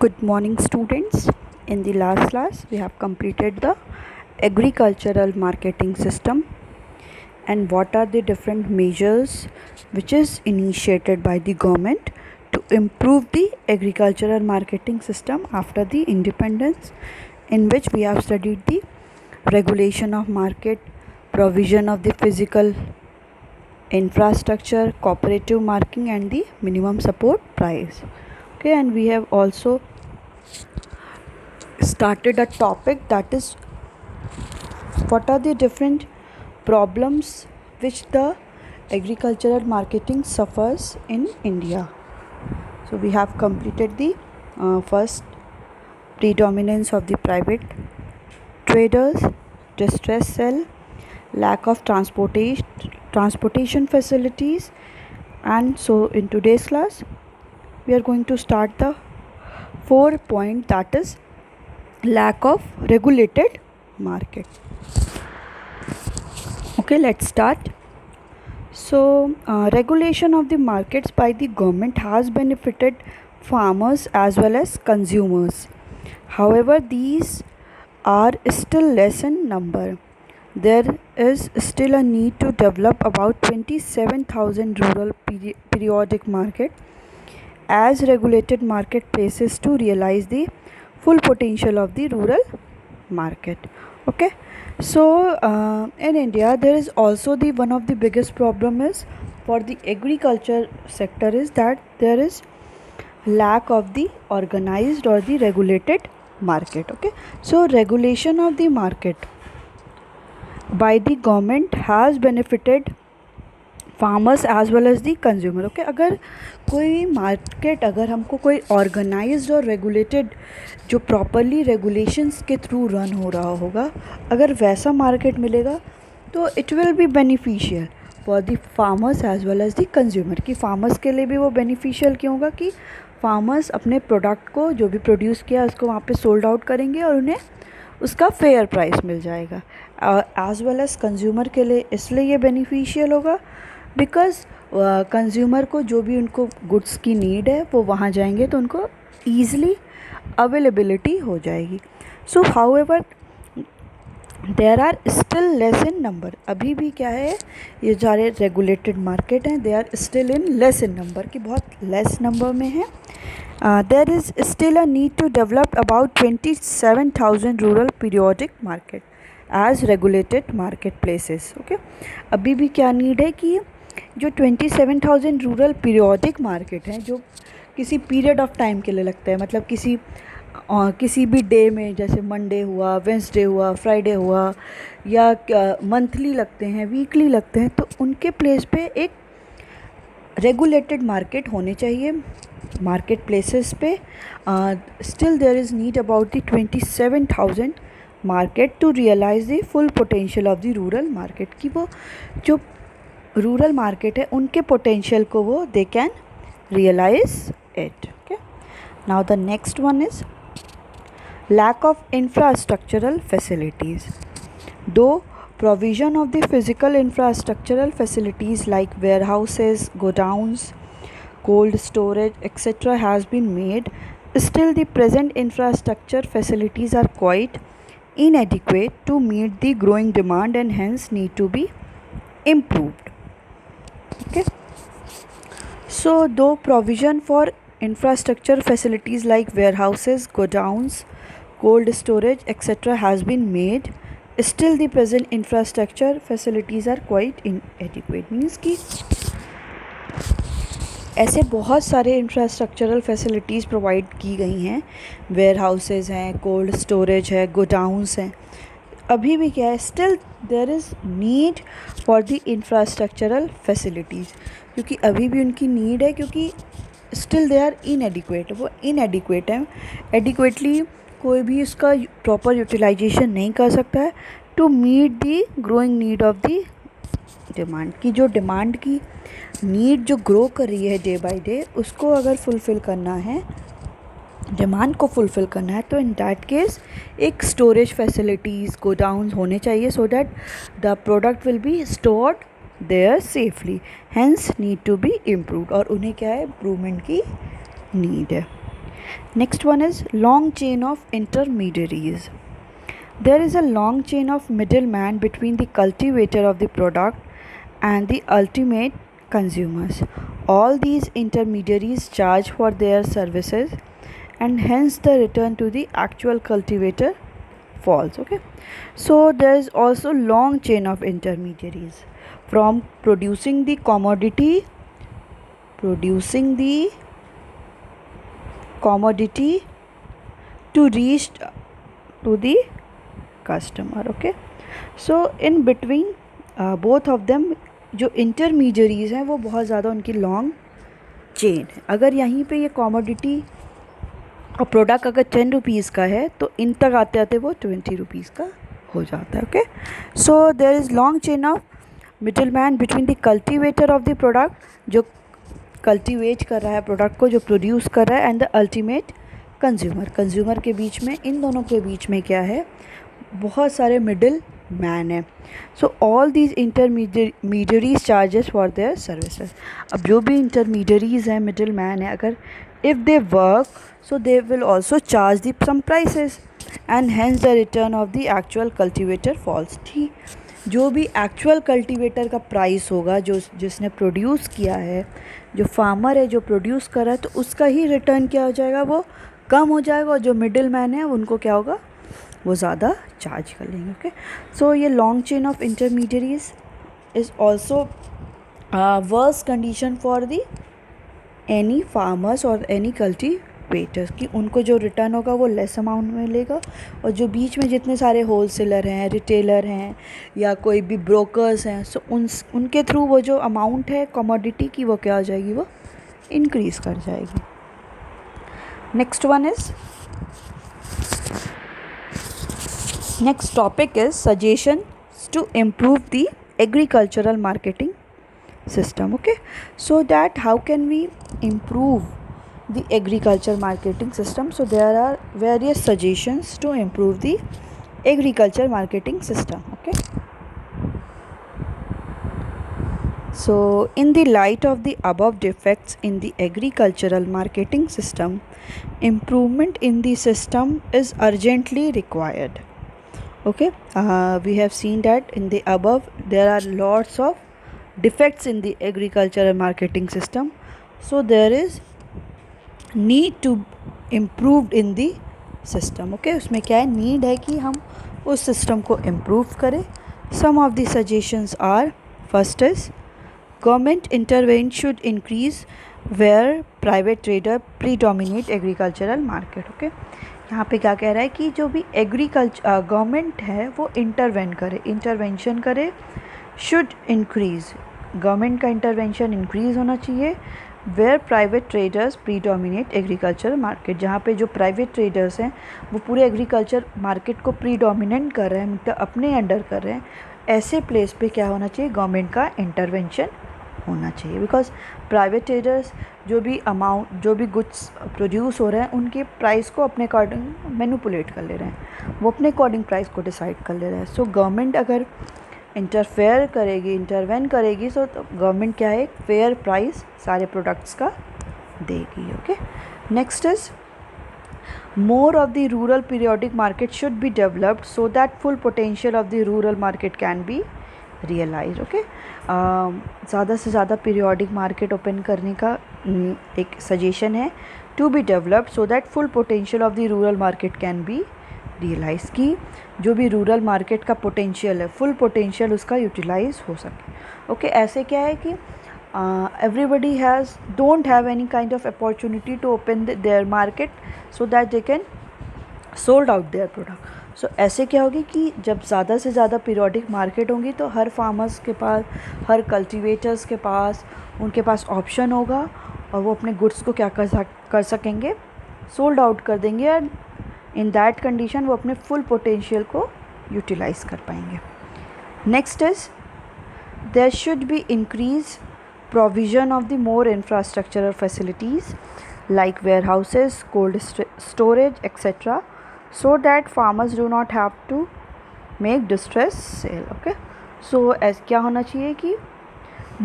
Good morning, students. In the last class, we have completed the agricultural marketing system and what are the different measures which is initiated by the government to improve the agricultural marketing system after the independence, in which we have studied the regulation of market, provision of the physical infrastructure, cooperative marketing, and the minimum support price. Okay, and we have also started a topic, that is what are the different problems which the agricultural marketing suffers in India. So we have completed the first, predominance of the private traders, distress sell, lack of transportation facilities, and so in today's class we are going to start the 4th point, that is lack of regulated market. Okay, let's start. So regulation of the markets by the government has benefited farmers as well as consumers. However, these are still less in number. There is still a need to develop about 27,000 rural periodic market as regulated marketplaces to realize the full potential of the rural market. Okay, so in India there is also the one of the biggest problem is for the agriculture sector is that there is lack of the organized or the regulated market. Okay, so regulation of the market by the government has benefited farmers as well as the consumer. Okay, अगर कोई market, अगर हमको कोई organised और regulated जो properly regulations के through run हो रहा होगा, अगर वैसा मार्केट मिलेगा तो it will be beneficial for the farmers as well as the consumer. कि फार्मर्स के लिए भी वो बेनिफिशियल क्यों होगा कि फार्मर्स अपने प्रोडक्ट को जो भी प्रोड्यूस किया उसको वहाँ पे सोल्ड आउट करेंगे और उन्हें उसका फेयर प्राइस मिल जाएगा. एज वेल एज़ कंज्यूमर के लिए इसलिए ये बेनिफिशियल होगा बिकॉज कंज्यूमर को जो भी उनको गुड्स की नीड है वो वहाँ जाएंगे तो उनको ईज़िली अवेलेबिलिटी हो जाएगी. So however there are still less in number. अभी भी क्या है, ये सारे रेगुलेटेड मार्केट हैं, they are still in less in number, कि बहुत लेस नंबर में है. There is still a need to develop about 27,000 rural periodic market as regulated market places. Okay, अभी भी क्या नीड है कि जो 27,000 रूरल पीरियोडिक मार्केट हैं जो किसी पीरियड ऑफ टाइम के लिए लगता है, मतलब किसी भी डे में, जैसे मंडे हुआ, वेंसडे हुआ, फ्राइडे हुआ, या मंथली लगते हैं, वीकली लगते हैं, तो उनके प्लेस पे एक रेगुलेटेड मार्केट होने चाहिए मार्केट प्लेसेस पे. Still there is need about the 27,000 market to realise the full potential of the rural market. कि वो जो रूरल मार्केट है उनके पोटेंशियल को वो they can realise it. Okay, now the next one is lack of infrastructural facilities. Though provision of the physical infrastructural facilities like warehouses, godowns, cold storage, etc. has been made, still the present infrastructure facilities are quite inadequate to meet the growing demand and hence need to be improved. Okay, so though provision for infrastructure facilities like warehouses, godowns, cold storage, etc. has been made, still the present infrastructure facilities are quite inadequate. Means कि ऐसे बहुत सारे infrastructural facilities provide की गई हैं, warehouses हैं, cold storage है, godowns हैं, अभी भी क्या है, still there is need for the infrastructural facilities, क्योंकि अभी भी उनकी नीड है, क्योंकि स्टिल दे आर इनएडिक्वेट. वो इनएडिक्वेट है, एडिक्वेटली कोई भी इसका प्रॉपर यूटिलाइजेशन नहीं कर सकता है to meet the growing need of the demand. की जो डिमांड की नीड जो ग्रो कर रही है डे बाय डे, उसको अगर फुलफ़िल करना है, डिमांड को फुलफ़िल करना है, तो इन दैट केस एक स्टोरेज फैसिलिटीज़, गोडाउन होने चाहिए so that the product will be stored there safely, hence need to be improved. और उन्हें क्या है, इम्प्रूवमेंट की नीड है. Next one is long chain of intermediaries. There is a long chain of middleman between the cultivator of the product and the ultimate consumers. All these intermediaries charge for their services and hence the return to the actual cultivator falls. Okay, so there is also long chain of intermediaries from producing the commodity to reach to the customer. Okay, so in between both of them जो intermediaries हैं वो बहुत ज़्यादा उनकी long chain है. अगर यहीं पे ये कॉमोडिटी और प्रोडक्ट अगर 10 रुपीज़ का है तो इन तक आते आते वो 20 रुपीज़ का हो जाता है. Okay, so there is long chain of middle man between the cultivator of the product, जो कल्टिवेट कर रहा है प्रोडक्ट को, जो प्रोड्यूस कर रहा है, एंड द अल्टीमेट कंज्यूमर के बीच में, इन दोनों के बीच में क्या है, बहुत सारे मिडिल मैन है. So all these intermediaries charges for their services. अब जो भी इंटरमीडियरीज हैं, मिडिल मैन है, अगर if they work so they will also charge the some prices and hence the return of the actual cultivator falls. ठीक, जो भी actual cultivator का प्राइस होगा, जो जिसने प्रोड्यूस किया है, जो फार्मर है जो प्रोड्यूस कर रहा है, तो उसका ही रिटर्न क्या हो जाएगा, वो कम हो जाएगा, और जो मिडिल मैन है उनको क्या होगा, वो ज़्यादा चार्ज कर लेंगे. ओके, सो ये long chain of intermediaries is also worse condition for the any farmers और एनी कल्टीवेटर्स, कि उनको जो रिटर्न होगा वो लेस अमाउंट में मिलेगा, और जो बीच में जितने सारे होलसेलर हैं, रिटेलर हैं, या कोई भी ब्रोकर्स हैं, सो उनके थ्रू वो जो अमाउंट है कमोडिटी की, वो क्या हो जाएगी, वो इंक्रीज़ कर जाएगी. Next one is next topic is suggestions to improve the agricultural marketing system. Okay, so that how can we improve the agriculture marketing system? So there are various suggestions to improve the agriculture marketing system. Okay, so in the light of the above defects in the agricultural marketing system, improvement in the system is urgently required. Okay, we have seen that in the above there are lots of defects in the agricultural marketing system, so there is need to improve in the system. Okay, उसमें क्या है, need है कि हम उस system को improve करें. some of the suggestions are, first is government intervention should increase where private trader predominate agricultural market. Okay, यहाँ पे क्या कह रहा है कि जो भी गवर्नमेंट है वो इंटरवेंशन करे, शुड इंक्रीज़, गवर्नमेंट का इंटरवेंशन इंक्रीज़ होना चाहिए, where private traders predominate agriculture market, जहाँ पे जो प्राइवेट ट्रेडर्स हैं वो पूरे एग्रीकल्चर मार्केट को प्रीडोमिनेंट कर रहे हैं, मतलब अपने अंडर कर रहे हैं, ऐसे प्लेस पे क्या होना चाहिए, गवर्नमेंट का इंटरवेंशन होना चाहिए. बिकॉज प्राइवेट ट्रेडर्स जो भी गुड्स प्रोड्यूस हो रहे हैं उनके प्राइस को अपने अकॉर्डिंग मैनिपुलेट कर ले रहे हैं, वो अपने अकॉर्डिंग प्राइस को डिसाइड कर ले रहे हैं. सो गवर्नमेंट अगर इंटरवेन करेगी तो गवर्नमेंट क्या है, फेयर प्राइस सारे प्रोडक्ट्स का देगी. Okay, next is more of the rural periodic market should be developed so that full potential of the rural market can be realized. Okay, ज़्यादा से ज़्यादा पीरियोडिक मार्केट ओपन करने का एक सजेशन है, to be developed so that full potential of the rural market can be realise, कि जो भी रूरल मार्केट का पोटेंशियल है, फुल पोटेंशियल उसका यूटिलाइज हो सके. ओके, ऐसे क्या है कि everybody don't have any kind of opportunity to open their market so that they can sold out their product. So ऐसे क्या होगी कि जब ज़्यादा से ज़्यादा पीरियोडिक मार्केट होंगी तो हर फार्मर्स के पास, हर कल्टीवेटर्स के पास, उनके पास ऑप्शन होगा और वो अपने गुड्स को क्या कर सकेंगे, सोल्ड आउट कर देंगे, एंड इन दैट कंडीशन वो अपने फुल पोटेंशियल को यूटिलाइज कर पाएंगे. Next is there should be increase provision of the more infrastructural facilities like warehouses, cold storage, etc., so that farmers do not have to make distress sale. Okay, so as क्या होना चाहिए कि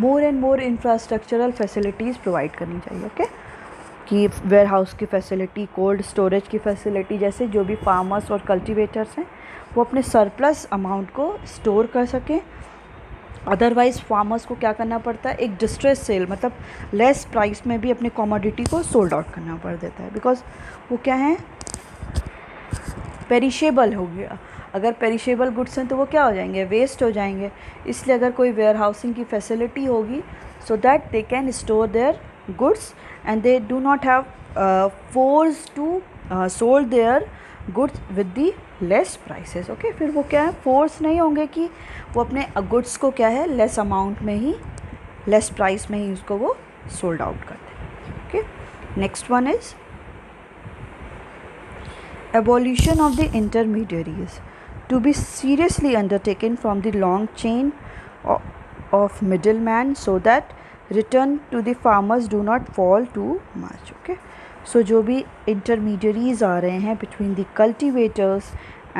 more and more infrastructural facilities provide करनी चाहिए. Okay, कि ware house की facility, cold storage की facility, जैसे जो भी फार्मर्स और कल्टीवेटर्स हैं वो अपने सरप्लस अमाउंट को स्टोर कर सकें। अदरवाइज़ फार्मर्स को क्या करना पड़ता है, एक डिस्ट्रेस सेल, मतलब लेस प्राइस में भी अपने कमोडिटी को सोल्ड आउट करना पड़ देता है, बिकॉज वो क्या है, पेरिशेबल हो गया। अगर पेरिशेबल गुड्स हैं तो वो क्या हो जाएंगे, वेस्ट हो जाएंगे। इसलिए अगर कोई वेयर हाउसिंग की फैसिलिटी होगी so that they can store their goods and they do not have force to sold their goods with the less prices. Okay, फिर वो क्या है, फोर्स नहीं होंगे कि वो अपने गुड्स को क्या है लेस अमाउंट में ही, लेस प्राइस में ही उसको वो सोल्ड आउट कर दें। Okay, next one is abolition of the intermediaries to be seriously undertaken from the long chain of middlemen so that return to the farmers do not fall too much. Okay, so जो भी intermediaries आ रहे हैं between the cultivators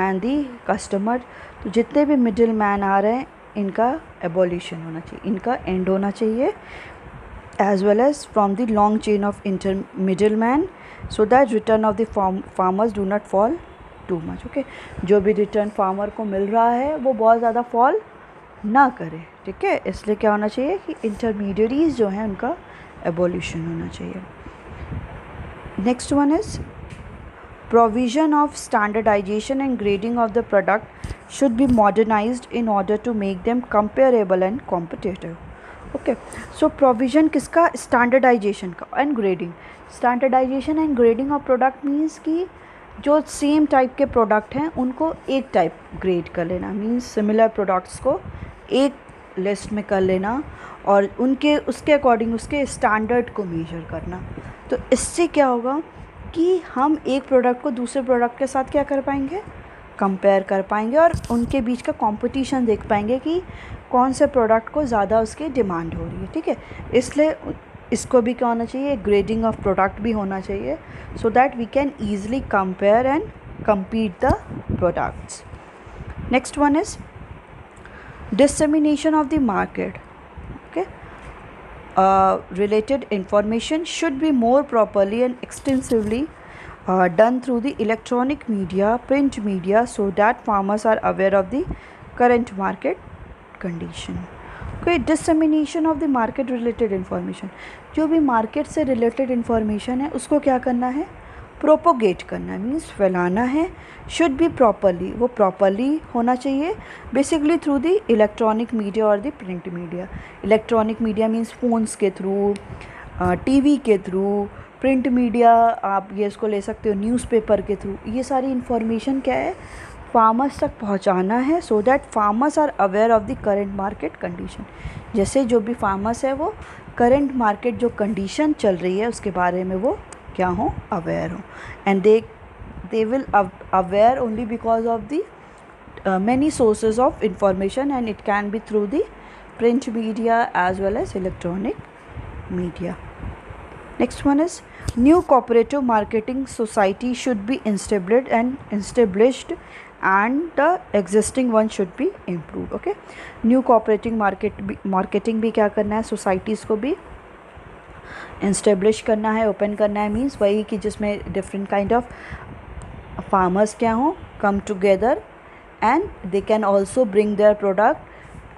and the customer, तो जितने भी middleman आ रहे हैं इनका abolition होना चाहिए, इनका end होना चाहिए, as well as from the long chain of middleman so that return of the farmers do not fall too much. Okay, जो भी रिटर्न फार्मर को मिल रहा है वो बहुत ज़्यादा फॉल ना करे। ठीक है, इसलिए क्या होना चाहिए कि इंटरमीडियरीज जो हैं उनका एबोल्यूशन होना चाहिए। Next one is provision of standardization and grading of the product should be modernized in order to make them comparable and competitive. Okay, so provision किसका, स्टैंडर्डाइजेशन का and grading. Standardisation and grading of product means कि जो same type के product हैं उनको एक type grade कर लेना, मीन्स सिमिलर प्रोडक्ट्स को एक लिस्ट में कर लेना और उनके उसके अकॉर्डिंग उसके स्टैंडर्ड को मेजर करना। तो इससे क्या होगा कि हम एक प्रोडक्ट को दूसरे प्रोडक्ट के साथ क्या कर पाएंगे, कंपेयर कर पाएंगे और उनके बीच का कंपटीशन देख पाएंगे कि कौन से प्रोडक्ट को ज़्यादा उसकी डिमांड हो रही है। ठीक है, इसलिए इसको भी क्या होना चाहिए, ग्रेडिंग ऑफ प्रोडक्ट भी होना चाहिए so that we can easily compare and compete the products. Next one is dissemination of the market. Okay, related information should be more properly and extensively done through the electronic media, print media, so that farmers are aware of the current market condition. Okay, dissemination of the market related information, जो भी market से related information है उसको क्या करना है, propagate करना है, मीन्स फैलाना है। शुड बी प्रॉपरली, वो प्रॉपरली होना चाहिए basically through the electronic media और the print media. Electronic media means phones के थ्रू, टीवी के थ्रू, प्रिंट मीडिया आप ये इसको ले सकते हो न्यूज़पेपर के थ्रू। ये सारी इन्फॉर्मेशन क्या है, फार्मर्स तक पहुंचाना है so that farmers are aware of the current market condition. जैसे जो भी फार्मर्स है वो करंट मार्केट जो कंडीशन चल रही है उसके बारे में वो क्या हो, अवेयर हो। And they will aware only because of the many sources of information and it can be through the print media as well as electronic media. Next one is new cooperative marketing society should be established and the existing one should be improved. Okay, new cooperative marketing भी क्या करना है, societies को भी establish करना है, open करना है, means वही कि जिसमें different kind of farmers क्या हो, come together and they can also bring their product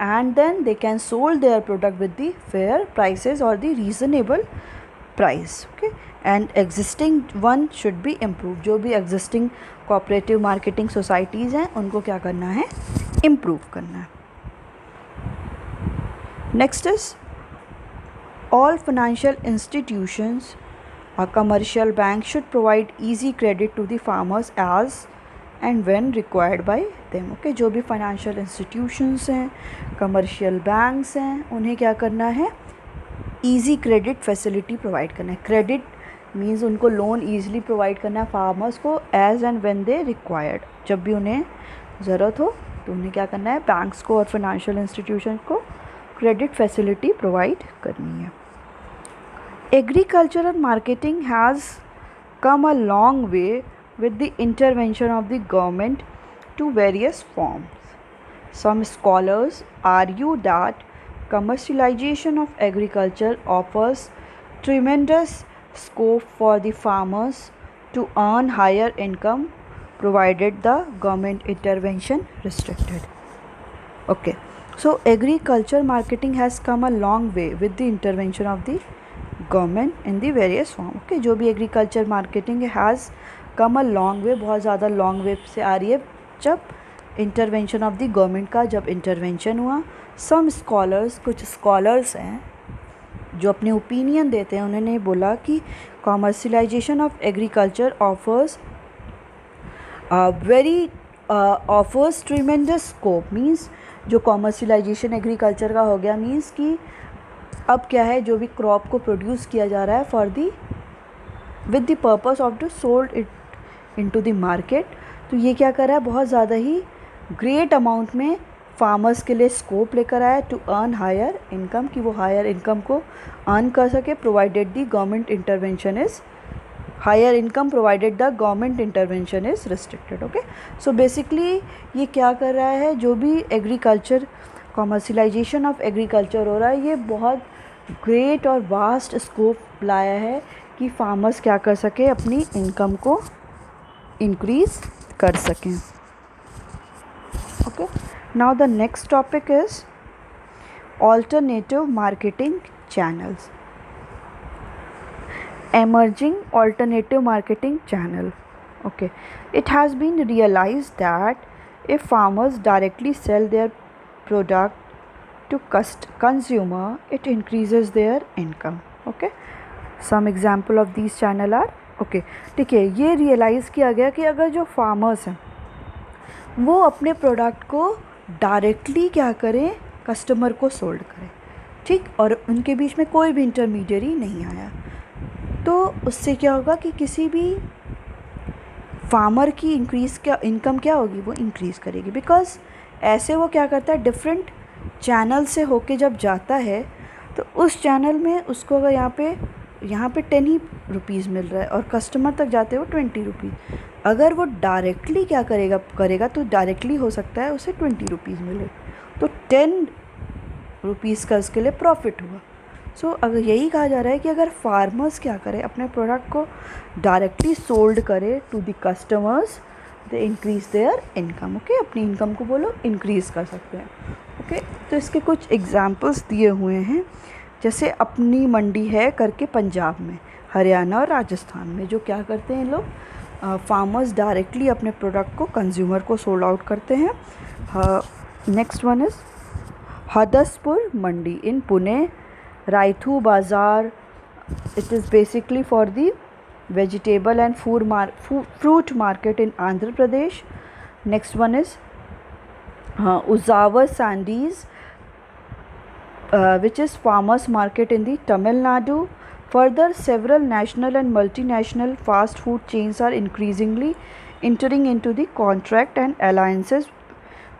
and then they can sold their product with the fair prices or the reasonable price. Okay, and existing one should be improved. जो भी existing cooperative marketing societies हैं उनको क्या करना है, improve करना है। Next is all financial institutions or commercial banks should provide easy credit to the farmers as and when required by them. Okay, जो भी फाइनेंशियल इंस्टीट्यूशंस हैं, कमर्शियल बैंक्स हैं, उन्हें क्या करना है, ईजी क्रेडिट फैसिलिटी प्रोवाइड करना है। क्रेडिट मीन्स उनको लोन ईजिली प्रोवाइड करना है फार्मर्स को as and when they required, जब भी उन्हें ज़रूरत हो तो उन्हें क्या करना है, बैंक्स को और फाइनेंशियल इंस्टीट्यूशन को क्रेडिट फैसिलिटी प्रोवाइड करनी है। Agricultural marketing has come a long way with the intervention of the government to various forms. Some scholars argue that commercialization of agriculture offers tremendous scope for the farmers to earn higher income provided the government intervention restricted. Okay, so agriculture marketing has come a long way with the intervention of the government in the various form. Okay, जो भी agriculture marketing has come a long way, बहुत ज़्यादा long way से आ रही है जब intervention of the government का जब intervention हुआ. some scholars, कुछ scholars हैं जो अपने ओपिनियन देते हैं, उन्होंने बोला कि commercialisation of agriculture offers offers tremendous scope. Means जो कॉमर्शलाइजेशन एग्रीकल्चर का हो गया मींस कि अब क्या है, जो भी क्रॉप को प्रोड्यूस किया जा रहा है for the with the purpose of to sold it into the market, तो ये क्या कर रहा है, बहुत ज़्यादा ही ग्रेट अमाउंट में फार्मर्स के लिए स्कोप लेकर आया टू अर्न हायर इनकम, कि वो हायर इनकम को अर्न कर सके provided the government intervention is higher income provided the government intervention is restricted. Okay, so basically ये क्या कर रहा है, जो भी एग्रीकल्चर कॉमर्शलाइजेशन ऑफ एग्रीकल्चर हो रहा है, ये बहुत ग्रेट और वास्ट स्कोप लाया है कि फार्मर्स क्या कर सके, अपनी इनकम को इंक्रीज़ कर सकें. Okay, now the next topic is alternative marketing channels. Emerging alternative marketing channel. Okay, it has been realized that if farmers directly sell their product to consumer, it increases their income. Okay, some example of these channel are, okay, ठीक है, ये realize किया गया कि अगर जो farmers हैं वो अपने प्रोडक्ट को डायरेक्टली क्या करें, कस्टमर को सोल्ड करें, ठीक, और उनके बीच में कोई भी इंटरमीडियरी नहीं आया, तो उससे क्या होगा कि किसी भी फार्मर की इनकम क्या होगी, वो इंक्रीज़ करेगी. बिकॉज ऐसे वो क्या करता है, डिफरेंट चैनल से होके जब जाता है तो उस चैनल में उसको अगर यहाँ पे 10 ही रुपीज़ मिल रहा है और कस्टमर तक जाते हो 20 रुपीज़, अगर वो डायरेक्टली क्या करेगा तो डायरेक्टली हो सकता है उसे 20 रुपीज़ मिले, तो 10 रुपीज़ का उसके लिए प्रॉफिट हुआ. सो अगर यही कहा जा रहा है कि अगर फार्मर्स क्या करें, अपने प्रोडक्ट को डायरेक्टली सोल्ड करे to the customers, they increase their income. Okay, अपनी इनकम को बोलो इंक्रीज़ कर सकते हैं. ओके, तो इसके कुछ एग्जांपल्स दिए हुए हैं, जैसे अपनी मंडी है करके पंजाब में, हरियाणा और राजस्थान में जो क्या करते हैं लोग, फार्मर्स डायरेक्टली अपने प्रोडक्ट को कंज्यूमर को सोल्ड आउट करते हैं. नेक्स्ट वन इज़ हदसपुर मंडी इन पुणे, रायथू बाज़ार, it is basically for the vegetable and fruit market in Andhra Pradesh. Next one is Uzawa Sandys, which is farmers market in the Tamil Nadu. Further, several national and multinational fast food chains are increasingly entering into the contract and alliances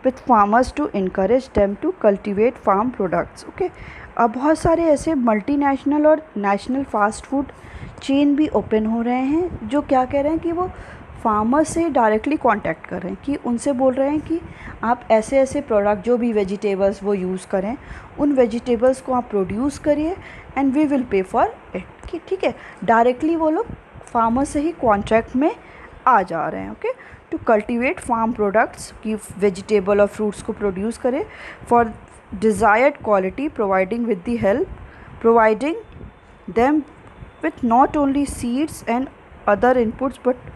with farmers to encourage them to cultivate farm products. Okay, अब बहुत सारे ऐसे multinational और national fast food chain भी open हो रहे हैं जो क्या कह रहे हैं कि वो फार्मर से डायरेक्टली कांटेक्ट कर रहे हैं, कि उनसे बोल रहे हैं कि आप ऐसे ऐसे प्रोडक्ट जो भी वेजिटेबल्स वो यूज़ करें, उन वेजिटेबल्स को आप प्रोड्यूस करिए and we will pay for it, कि ठीक है, डायरेक्टली वो लोग फार्मर से ही कॉन्ट्रैक्ट में आ जा रहे हैं. Okay, to cultivate farm products, कि वेजिटेबल और फ्रूट्स को प्रोड्यूस करें for desired quality, providing them with not only seeds and other inputs but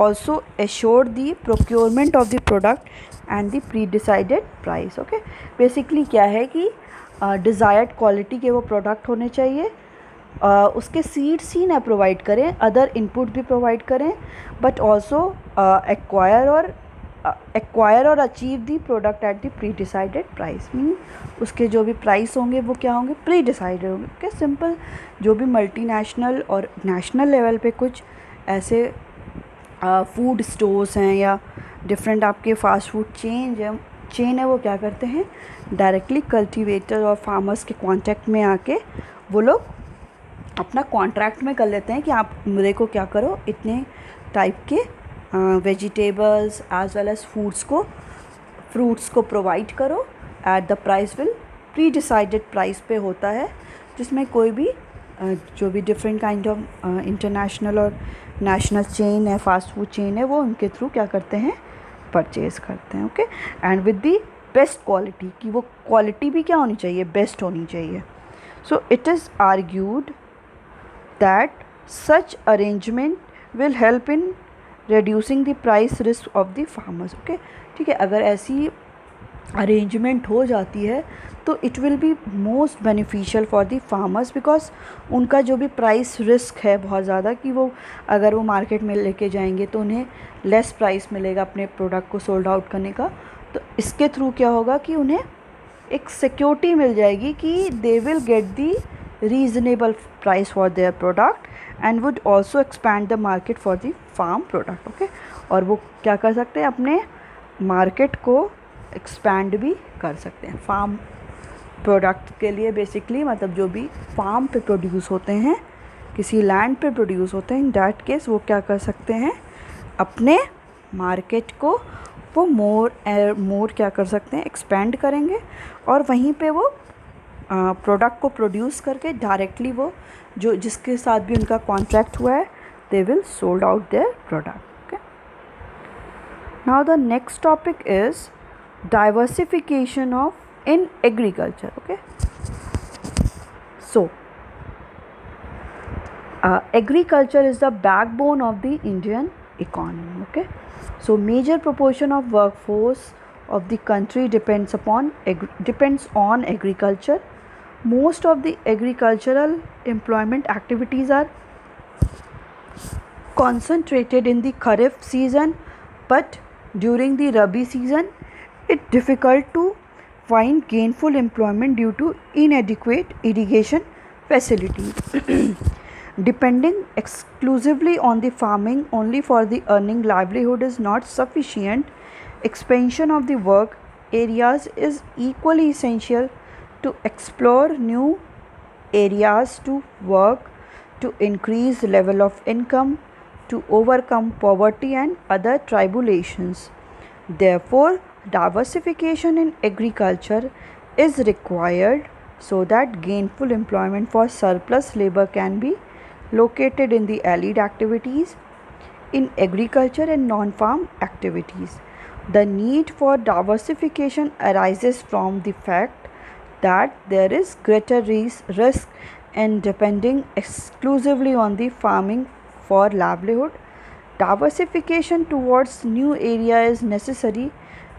also assure the procurement of the product and the pre-decided price. Okay, basically क्या है कि desired quality के वो product होने चाहिए, उसके सीड्स ही ना प्रोवाइड करें, अदर इनपुट भी प्रोवाइड करें, बट ऑल्सो एक्वायर और achieve the product at the pre decided price. Mean उसके जो भी प्राइस होंगे वो क्या होंगे, प्री डिसाइडेड होंगे. Okay, simple. जो भी मल्टीनेशनल और नेशनल लेवल पे कुछ ऐसे फूड स्टोर्स हैं या डिफरेंट आपके फास्ट फूड चेन है, वो क्या करते हैं, डायरेक्टली कल्टीवेटर और फार्मर्स के कांटेक्ट में आके वो लोग अपना कॉन्ट्रैक्ट में कर लेते हैं कि आप मेरे को क्या करो, इतने टाइप के vegetables as well as fruits को प्रोवाइड करो at the price will pre decided price पे होता है, जिसमें कोई भी जो भी डिफरेंट काइंड ऑफ इंटरनेशनल और नेशनल चेन है, फास्ट फूड चेन है, वो उनके थ्रू क्या करते हैं, परचेज़ करते हैं। Okay, and with the best quality, कि वो क्वालिटी भी क्या होनी चाहिए, बेस्ट होनी चाहिए। So it is argued that such arrangement will help in reducing the price risk of the farmers। Okay, ठीक है, अगर ऐसी अरेंजमेंट हो जाती है तो it will be most beneficial for the farmers, because उनका जो भी प्राइस रिस्क है बहुत ज़्यादा, कि वो अगर वो मार्केट में लेके जाएंगे तो उन्हें लेस प्राइस मिलेगा अपने प्रोडक्ट को सोल्ड आउट करने का। तो इसके थ्रू क्या होगा कि उन्हें एक सिक्योरिटी मिल जाएगी कि they will get the reasonable price for their product and would also expand the market for the farm product. Okay, और वो क्या कर सकते हैं, अपने मार्केट को एक्सपैंड भी कर सकते हैं फार्म प्रोडक्ट के लिए। बेसिकली मतलब जो भी फार्म पे प्रोड्यूस होते हैं, किसी लैंड पे प्रोड्यूस होते हैं, इन डैट केस वो क्या कर सकते हैं, अपने मार्केट को वो मोर क्या कर सकते हैं, एक्सपेंड करेंगे, और वहीं पे वो प्रोडक्ट को प्रोड्यूस करके डायरेक्टली वो जो जिसके साथ भी उनका कॉन्ट्रैक्ट हुआ है, they will sold out their product. Okay, now the next topic is diversification of in agriculture. Okay, so agriculture is the backbone of the Indian economy। Okay, so major proportion of workforce of the country depends on agriculture. Most of the agricultural employment activities are concentrated in the Kharif season, but during the Rabi season it's difficult to find gainful employment due to inadequate irrigation facilities. Depending exclusively on the farming only for the earning livelihood is not sufficient. Expansion of the work areas is equally essential to explore new areas to work, to increase level of income, to overcome poverty and other tribulations. Therefore, diversification in agriculture is required so that gainful employment for surplus labor can be located in the allied activities in agriculture and non-farm activities. The need for diversification arises from the fact that there is greater risk in depending exclusively on the farming for livelihood. Diversification towards new area is necessary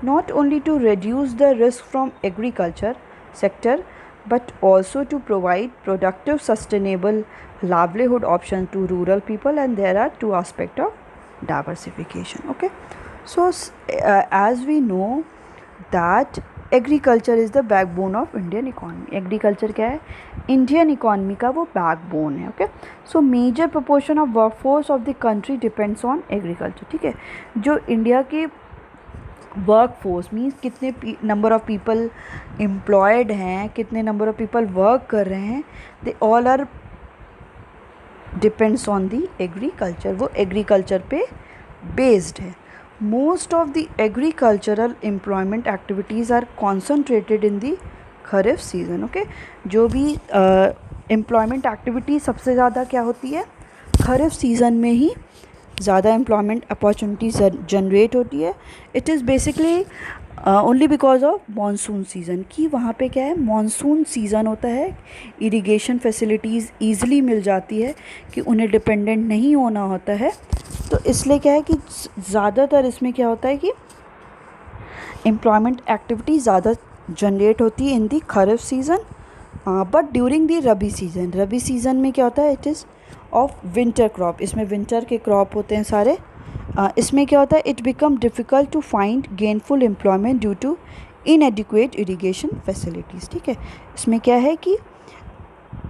not only to reduce the risk from agriculture sector but also to provide productive sustainable livelihood option to rural people, and there are two aspects of diversification. Okay, so as we know that agriculture is the backbone of Indian economy। agriculture क्या है, Indian economy का वो backbone है। okay, so major proportion of workforce of the country depends on agriculture। ठीक है, जो India की work force means कितने नंबर ऑफ़ पीपल एम्प्लॉयड हैं, कितने नंबर ऑफ़ पीपल वर्क कर रहे हैं, they all are depends on the agriculture. वो एग्रीकल्चर पे बेस्ड है। Most of the agricultural employment activities are concentrated in the kharif season. Okay, जो भी एम्प्लॉयमेंट एक्टिविटी सबसे ज़्यादा क्या होती है, खरीफ सीज़न में ही ज़्यादा एम्प्लॉयमेंट अपॉर्चुनिटीज जनरेट होती है। It is basically only because of monsoon season, कि वहाँ पे क्या है, मानसून सीज़न होता है, इरिगेशन फैसिलिटीज़ ईज़िली मिल जाती है, कि उन्हें डिपेंडेंट नहीं होना होता है। तो इसलिए क्या है कि ज़्यादातर इसमें क्या होता है कि एम्प्लॉयमेंट एक्टिविटी ज़्यादा जनरेट होती है in the kharif season. But during the rabi season में क्या होता है, it is of winter crop, इसमें विंटर के क्रॉप होते हैं सारे। इसमें क्या होता है, it become difficult to find gainful employment due to inadequate irrigation facilities. ठीक है, इसमें क्या है कि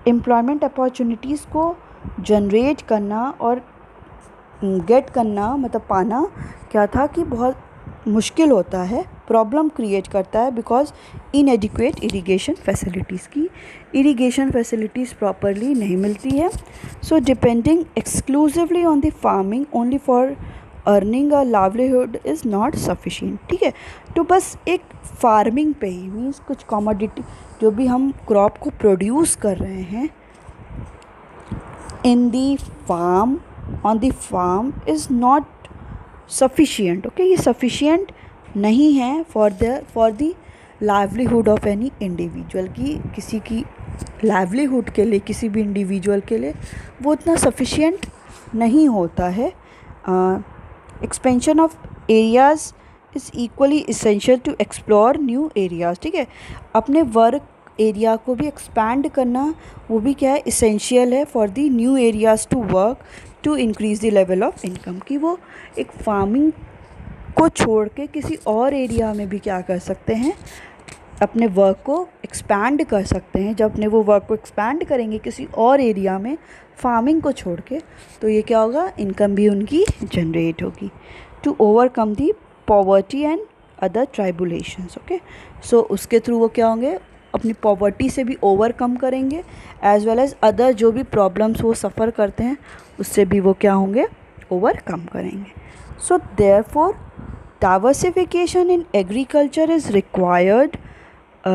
एम्प्लॉयमेंट अपॉर्चुनिटीज़ को जनरेट करना और गेट करना, मतलब पाना क्या था कि बहुत मुश्किल होता है, प्रॉब्लम क्रिएट करता है, बिकॉज इनएडिक्वेट इरिगेशन फैसिलिटीज़ की इरिगेशन फैसिलिटीज़ प्रॉपरली नहीं मिलती है। So depending exclusively on the farming only for earning a livelihood is not sufficient. ठीक है, तो बस एक फार्मिंग पे ही मीन्स कुछ कमोडिटी जो भी हम क्रॉप को प्रोड्यूस कर रहे हैं in the farm on the farm is not sufficient. Okay, ये sufficient नहीं है for the livelihood of any individual, कि किसी की livelihood के लिए, किसी भी individual के लिए वो इतना sufficient नहीं होता है. Expansion of areas is equally essential to explore new areas. ठीक है, अपने वर्क एरिया को भी एक्सपैंड करना वो भी क्या है, इसेंशियल है for the new areas to work to increase the level of income. कि वो एक फार्मिंग को छोड़ के किसी और एरिया में भी क्या कर सकते हैं, अपने वर्क को एक्सपैंड कर सकते हैं. जब अपने वो वर्क को एक्सपैंड करेंगे किसी और एरिया में फार्मिंग को छोड़ के, तो ये क्या होगा, इनकम भी उनकी जनरेट होगी. To overcome the poverty and other tribulations. Okay, so उसके थ्रू वो क्या होंगे, अपनी पॉवर्टी से भी ओवरकम करेंगे, एज वेल एज अदर जो भी प्रॉब्लम्स वो सफ़र करते हैं उससे भी वो क्या होंगे, ओवरकम करेंगे. So therefore diversification in agriculture is required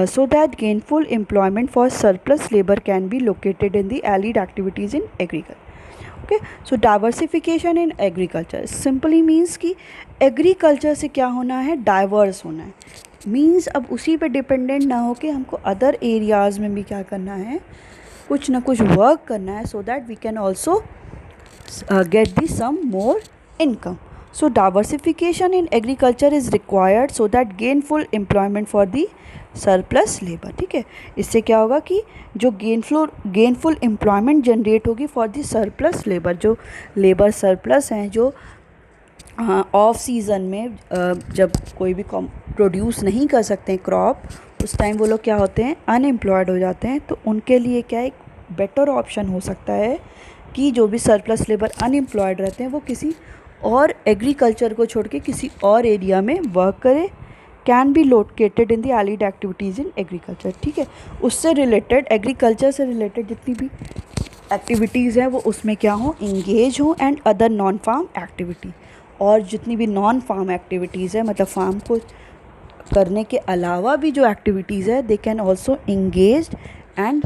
so that gainful employment for surplus labor can be located in the allied activities in agriculture. Okay, so diversification in agriculture simply means कि agriculture से क्या होना है, diverse होना है. Means अब उसी पे डिपेंडेंट ना हो कि हमको अदर एरियाज़ में भी क्या करना है, कुछ ना कुछ वर्क करना है, so that we can also get the some more income. So diversification in agriculture is required so that gainful employment for the surplus labour. ठीक है, इससे क्या होगा कि जो गेनफुल एम्प्लॉयमेंट जनरेट होगी फॉर दी सरप्लस लेबर. जो labour surplus हैं, जो ऑफ सीज़न में जब कोई भी प्रोड्यूस नहीं कर सकते हैं क्रॉप, उस टाइम वो लोग क्या होते हैं, अनएम्प्लॉयड हो जाते हैं. तो उनके लिए क्या एक बेटर ऑप्शन हो सकता है कि जो भी सरप्लस लेबर अनएम्प्लॉयड रहते हैं वो किसी और एग्रीकल्चर को छोड़ के किसी और एरिया में वर्क करे. Can be located in the allied activities in agriculture. ठीक है, उससे रिलेटेड, एग्रीकल्चर से रिलेटेड जितनी भी एक्टिविटीज़ हैं वो उसमें क्या हो, इंगेज हो. And other non farm activity, और जितनी भी नॉन फार्म एक्टिविटीज़ है, मतलब फार्म को करने के अलावा भी जो एक्टिविटीज़ है, they can also engage and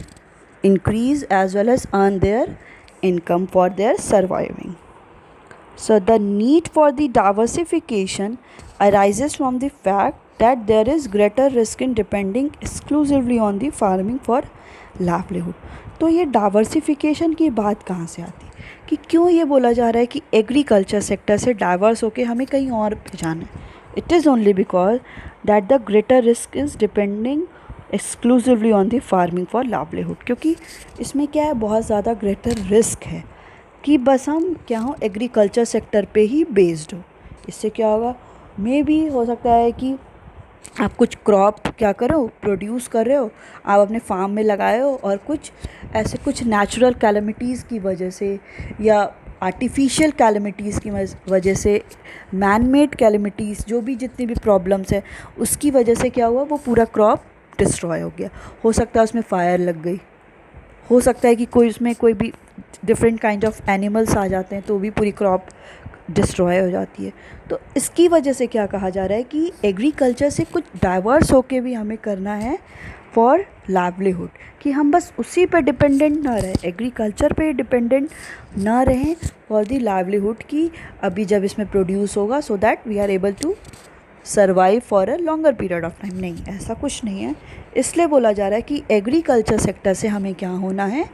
increase as well as earn their income for their surviving. So the need for the diversification arises from the fact that there is greater risk in depending exclusively on the farming for livelihood. तो ये diversification की बात कहाँ से आती है, कि क्यों ये बोला जा रहा है कि एग्रीकल्चर सेक्टर से डाइवर्स होके हमें कहीं और पे जाना है. It is only because that the greater risk is depending exclusively on the farming for livelihood. क्योंकि इसमें क्या है, बहुत ज़्यादा ग्रेटर रिस्क है कि बस हम क्या हो, एग्रीकल्चर सेक्टर पे ही बेस्ड हो. इससे क्या होगा, मे भी हो सकता है कि आप कुछ क्रॉप क्या करो, प्रोड्यूस कर रहे हो, आप अपने फार्म में लगाए हो, और कुछ ऐसे कुछ नेचुरल कैलमिटीज़ की वजह से या आर्टिफिशियल कैलमिटीज़ की वजह से, मैन मेड कैलमिटीज़, जो भी जितनी भी प्रॉब्लम्स है उसकी वजह से क्या हुआ, वो पूरा क्रॉप डिस्ट्रॉय हो गया. हो सकता है उसमें फायर लग गई, हो सकता है कि कोई उसमें कोई भी डिफरेंट काइंड ऑफ एनिमल्स आ जाते हैं तो भी पूरी क्रॉप डिस्ट्रॉय हो जाती है. तो इसकी वजह से क्या कहा जा रहा है कि एग्रीकल्चर से कुछ डाइवर्स होके भी हमें करना है फॉर लाइवलीहुड, कि हम बस उसी पे डिपेंडेंट ना रहें, एग्रीकल्चर पे डिपेंडेंट ना रहें फॉर दी लाइवलीहुड, की अभी जब इसमें प्रोड्यूस होगा so that we are able to survive for a longer period of time. नहीं, ऐसा कुछ नहीं है. इसलिए बोला जा रहा है कि एग्रीकल्चर सेक्टर से हमें क्या होना है,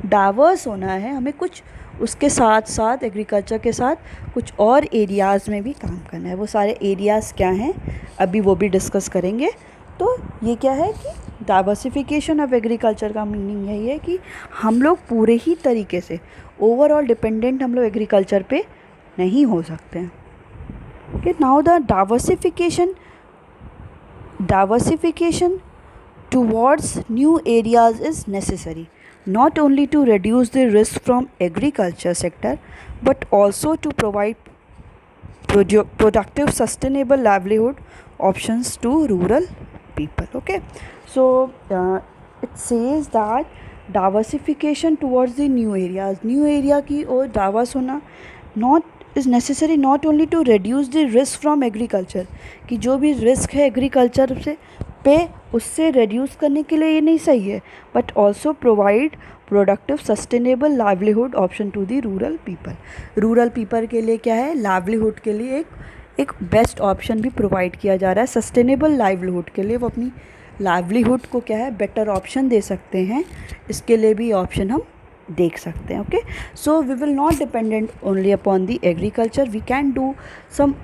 डाइवर्स होना है. हमें कुछ उसके साथ साथ, एग्रीकल्चर के साथ कुछ और एरियाज़ में भी काम करना है. वो सारे एरियाज़ क्या हैं अभी वो भी डिस्कस करेंगे. तो ये क्या है कि डाइवर्सिफिकेशन ऑफ एग्रीकल्चर का मीनिंग यही है कि हम लोग पूरे ही तरीके से ओवरऑल डिपेंडेंट हम लोग एग्रीकल्चर पे नहीं हो सकते हैं. Okay, now the diversification towards new areas is necessary, not only to reduce the risk from agriculture sector, but also to provide productive, sustainable livelihood options to rural people. Okay, so it says that diversification towards the new area की ओर diverse होना is necessary not only to reduce the risk from agriculture, कि जो भी risk है agriculture से पे उससे रिड्यूस करने के लिए ये नहीं सही है, but also provide productive sustainable livelihood option to the rural people. Rural people के लिए क्या है, लाइवलीहुड के लिए एक बेस्ट ऑप्शन भी प्रोवाइड किया जा रहा है। सस्टेनेबल लाइवलीहुड के लिए वो अपनी लाइवलीहुड को क्या है, बेटर ऑप्शन दे सकते हैं। इसके लिए भी ऑप्शन हम देख सकते हैं। Okay, so we will not dependent only upon the agriculture, we can do some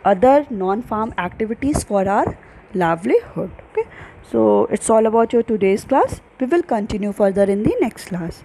other non-farm activities for our livelihood. Okay, so it's all about your today's class. We will continue further in the next class.